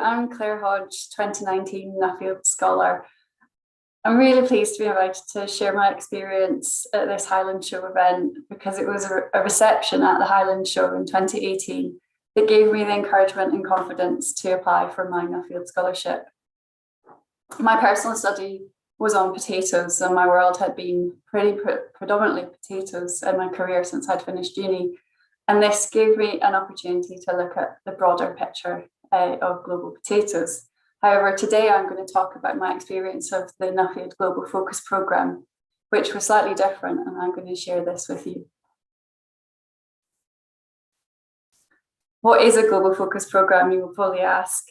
I'm Claire Hodge, 2019 Nuffield Scholar. I'm really pleased to be invited to share my experience at this Highland Show event because it was a reception at the Highland Show in 2018 that gave me the encouragement and confidence to apply for my Nuffield Scholarship. My personal study was on potatoes, and my world had been predominantly potatoes in my career since I'd finished uni. And this gave me an opportunity to look at the broader picture of global potatoes. However, today I'm going to talk about my experience of the Nuffield Global Focus Programme, which was slightly different, and I'm going to share this with you. What is a Global Focus Programme, you will probably ask.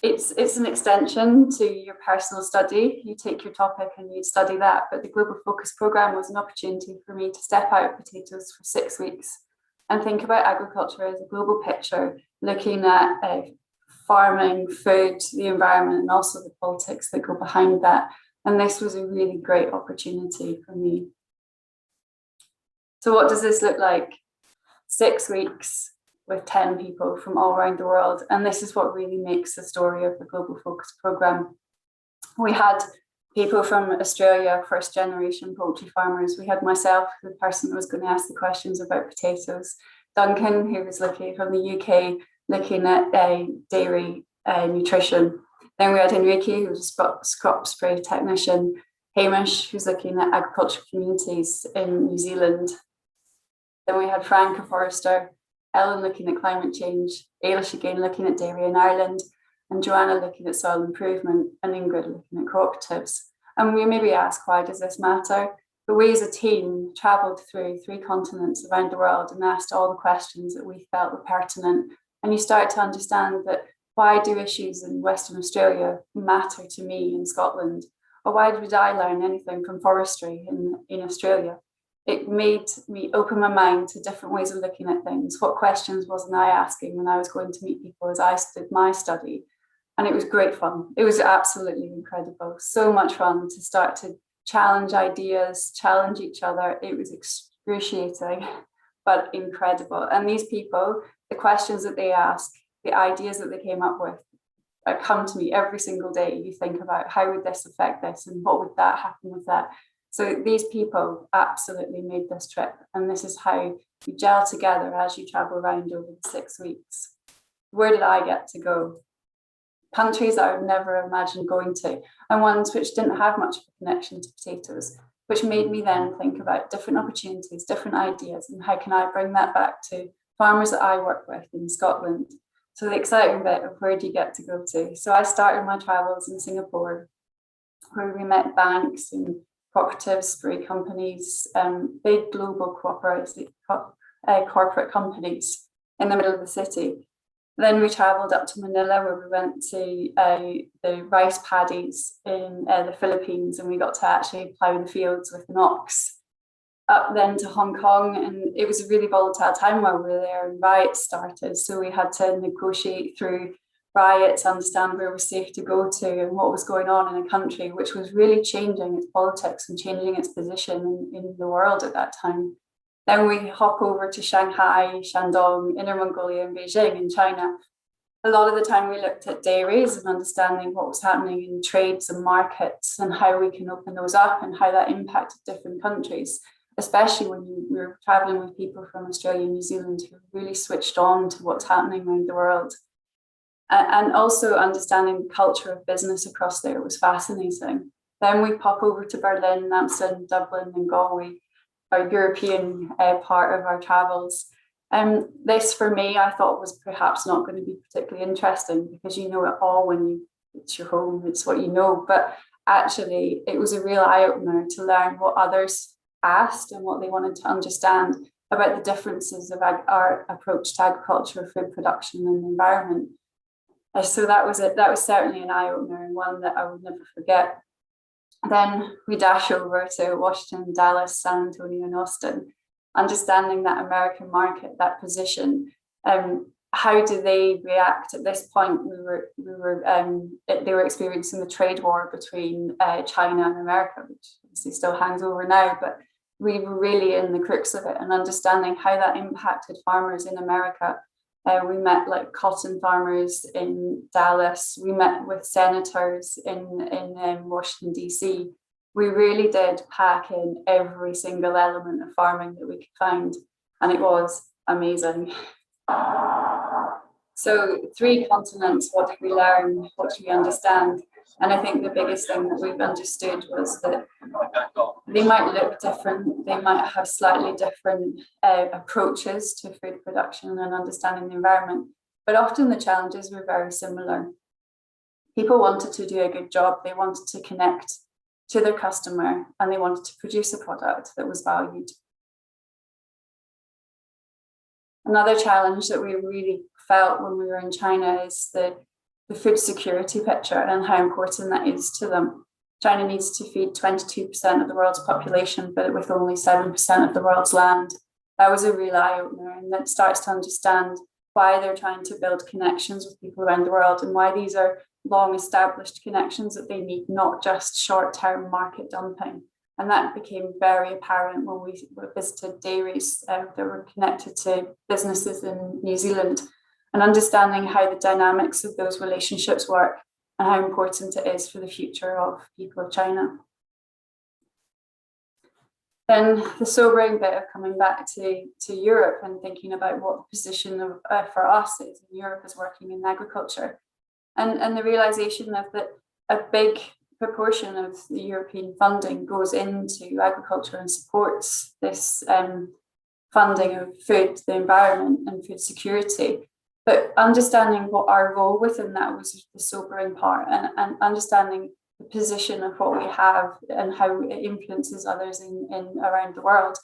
It's an extension to your personal study. You take your topic and you study that, but the Global Focus Programme was an opportunity for me to step out of potatoes for 6 weeks and think about agriculture as a global picture, looking at farming, food, the environment, and also the politics that go behind that. And this was a really great opportunity for me. So what does this look like? 6 weeks with 10 people from all around the world. And this is what really makes the story of the Global Focus Programme. We had people from Australia, first generation poultry farmers. We had myself, the person who was going to ask the questions about potatoes, Duncan, who was looking from the UK, looking at dairy nutrition. Then we had Enrique, who was a crop spray technician, Hamish, who's looking at agricultural communities in New Zealand. Then we had Frank, a forester, Ellen looking at climate change, Ailish again looking at dairy in Ireland, and Joanna looking at soil improvement, and Ingrid looking at cooperatives. And we maybe ask, why does this matter? But we as a team travelled through 3 continents around the world and asked all the questions that we felt were pertinent. And you start to understand that, why do issues in Western Australia matter to me in Scotland? Or why did I learn anything from forestry in Australia? It made me open my mind to different ways of looking at things. What questions wasn't I asking when I was going to meet people as I did my study? And it was great fun. It was absolutely incredible. So much fun to start to challenge ideas, challenge each other. It was excruciating, but incredible. And these people, the questions that they ask, the ideas that they came up with, come to me every single day. You think about, how would this affect this, and what would that happen with that? So these people absolutely made this trip, and this is how you gel together as you travel around over the 6 weeks. Where did I get to go? Countries that I would never imagined going to, and ones which didn't have much of a connection to potatoes, which made me then think about different opportunities, different ideas, and how can I bring that back to farmers that I work with in Scotland. So the exciting bit of, where do you get to go to? So I started my travels in Singapore, where we met banks and cooperatives, spray companies, big global corporate companies in the middle of the city. Then we travelled up to Manila, where we went to the rice paddies in the Philippines, and we got to actually plough the fields with an ox. Up then to Hong Kong, and it was a really volatile time while we were there, and riots started. So we had to negotiate through riots, understand where it was safe to go to and what was going on in a country which was really changing its politics and changing its position in the world at that time. Then we hop over to Shanghai, Shandong, Inner Mongolia, and Beijing in China. A lot of the time we looked at dairies and understanding what was happening in trades and markets and how we can open those up and how that impacted different countries, especially when we were traveling with people from Australia and New Zealand who really switched on to what's happening around the world. And also understanding the culture of business across there was fascinating. Then we pop over to Berlin, Amsterdam, Dublin, and Galway, our European part of our travels. This, for me, I thought was perhaps not going to be particularly interesting, because you know it all when it's your home, it's what you know. But actually, it was a real eye-opener to learn what others asked and what they wanted to understand about the differences of our approach to agriculture, food production, and the environment. So that was it. That was certainly an eye-opener, and one that I would never forget. Then we dash over to Washington, Dallas, San Antonio, and Austin, understanding that American market, that position. How do they react at this point? They were experiencing the trade war between China and America, which obviously still hangs over now, but we were really in the crux of it, and understanding how that impacted farmers in America. We met like cotton farmers in Dallas. We met with senators in Washington, DC. We really did pack in every single element of farming that we could find, and it was amazing. So 3 continents, what did we learn? What did we understand? And I think the biggest thing that we've understood was that they might look different, they might have slightly different approaches to food production and understanding the environment, but often the challenges were very similar. People wanted to do a good job, they wanted to connect to their customer, and they wanted to produce a product that was valued. Another challenge that we really felt when we were in China is the food security picture and how important that is to them. China needs to feed 22% of the world's population, but with only 7% of the world's land. That was a real eye-opener, and that starts to understand why they're trying to build connections with people around the world and why these are long-established connections that they need, not just short-term market dumping. And that became very apparent when we visited dairies that were connected to businesses in New Zealand, and understanding how the dynamics of those relationships work and how important it is for the future of people of China. Then the sobering bit of coming back to Europe and thinking about what the position of, for us is in Europe as working in agriculture, and the realization of that a big proportion of the European funding goes into agriculture and supports this funding of food, the environment and food security. But understanding what our role within that was the sobering part, and understanding the position of what we have and how it influences others in around the world.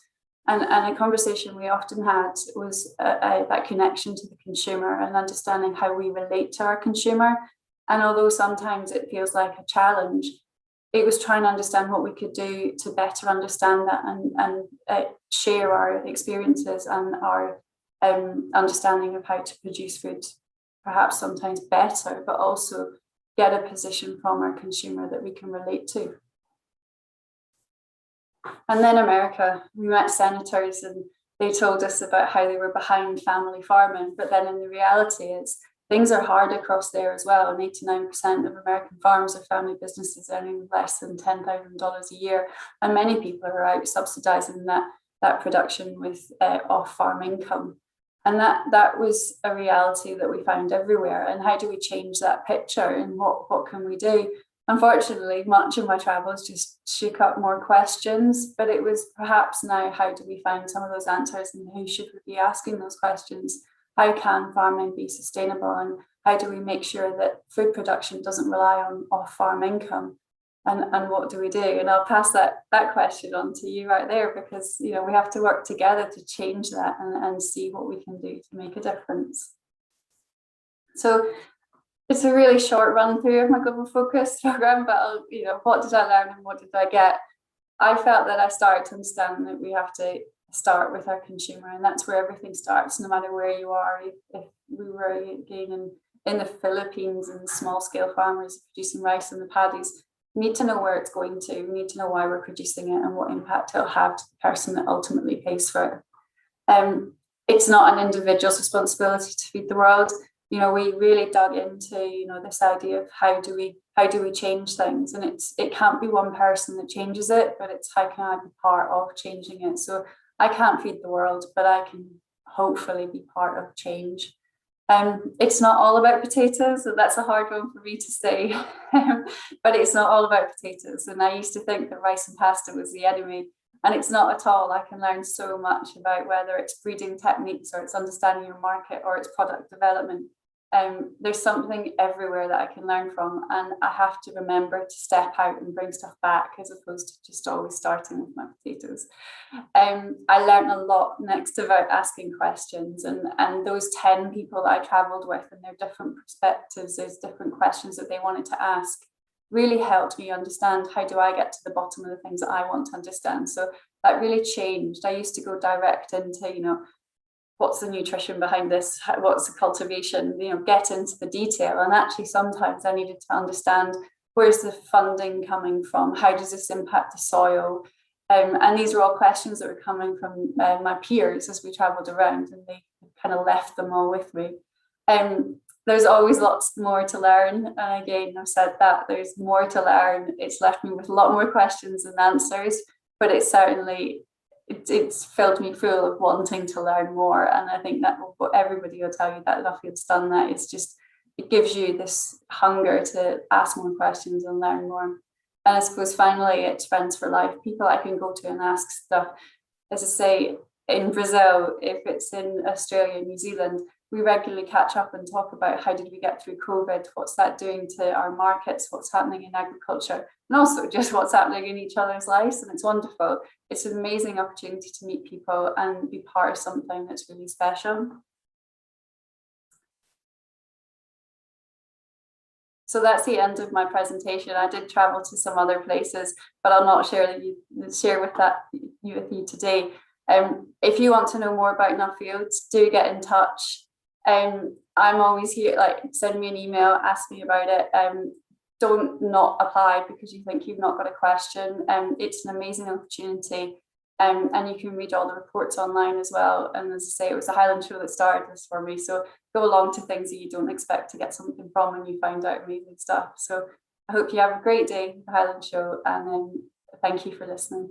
And a conversation we often had was that connection to the consumer and understanding how we relate to our consumer. And although sometimes it feels like a challenge, it was trying to understand what we could do to better understand that and share our experiences and our understanding of how to produce food, perhaps sometimes better, but also get a position from our consumer that we can relate to. And then America, we met senators and they told us about how they were behind family farming, but then in the reality is things are hard across there as well, and 89% of American farms are family businesses earning less than $10,000 a year, and many people are out subsidizing that production with off-farm income. And that was a reality that we found everywhere. And how do we change that picture, and what can we do? Unfortunately, much of my travels just shook up more questions, but it was perhaps now, how do we find some of those answers, and who should we be asking those questions? How can farming be sustainable, and how do we make sure that food production doesn't rely on off-farm income? And what do we do? And I'll pass that question on to you right there, because we have to work together to change that and see what we can do to make a difference. So it's a really short run through of my Global Focus program, but what did I learn and what did I get? I felt that I started to understand that we have to start with our consumer, and that's where everything starts, no matter where you are. If we were again in the Philippines and small scale farmers producing rice in the paddies, we need to know where it's going to. We need to know why we're producing it and what impact it'll have to the person that ultimately pays for it. It's not an individual's responsibility to feed the world. We really dug into this idea of how do we change things, and it can't be one person that changes it, but it's how can I be part of changing it. So I can't feed the world, but I can hopefully be part of change. It's not all about potatoes, and that's a hard one for me to say, but it's not all about potatoes. And I used to think that rice and pasta was the enemy, and it's not at all. I can learn so much about whether it's breeding techniques or it's understanding your market or it's product development. There's something everywhere that I can learn from, and I have to remember to step out and bring stuff back as opposed to just always starting with my potatoes. I learned a lot next about asking questions, and those 10 people that I travelled with and their different perspectives, those different questions that they wanted to ask, really helped me understand how do I get to the bottom of the things that I want to understand. So that really changed. I used to go direct into, what's the nutrition behind this? What's the cultivation? Get into the detail. And actually, sometimes I needed to understand, where's the funding coming from? How does this impact the soil? And these were all questions that were coming from my peers as we travelled around, and they kind of left them all with me. There's always lots more to learn. And again, I've said that there's more to learn. It's left me with a lot more questions than answers, but it's certainly, it's filled me full of wanting to learn more. And I think that everybody will tell you that Nuffield's done that. It's just, it gives you this hunger to ask more questions and learn more. And I suppose finally, it's friends for life, people I can go to and ask stuff. As I say, in Brazil, if it's in Australia, New Zealand, we regularly catch up and talk about how did we get through COVID, what's that doing to our markets, what's happening in agriculture, and also just what's happening in each other's lives. And it's wonderful. It's an amazing opportunity to meet people and be part of something that's really special. So that's the end of my presentation. I did travel to some other places, but I'll not share with you today. If you want to know more about Nuffield, do get in touch. I'm always here, like send me an email, ask me about it. Don't not apply because you think you've not got a question. It's an amazing opportunity. And you can read all the reports online as well. And as I say, it was the Highland Show that started this for me. So go along to things that you don't expect to get something from when you find out amazing stuff. So I hope you have a great day, the Highland Show, and thank you for listening.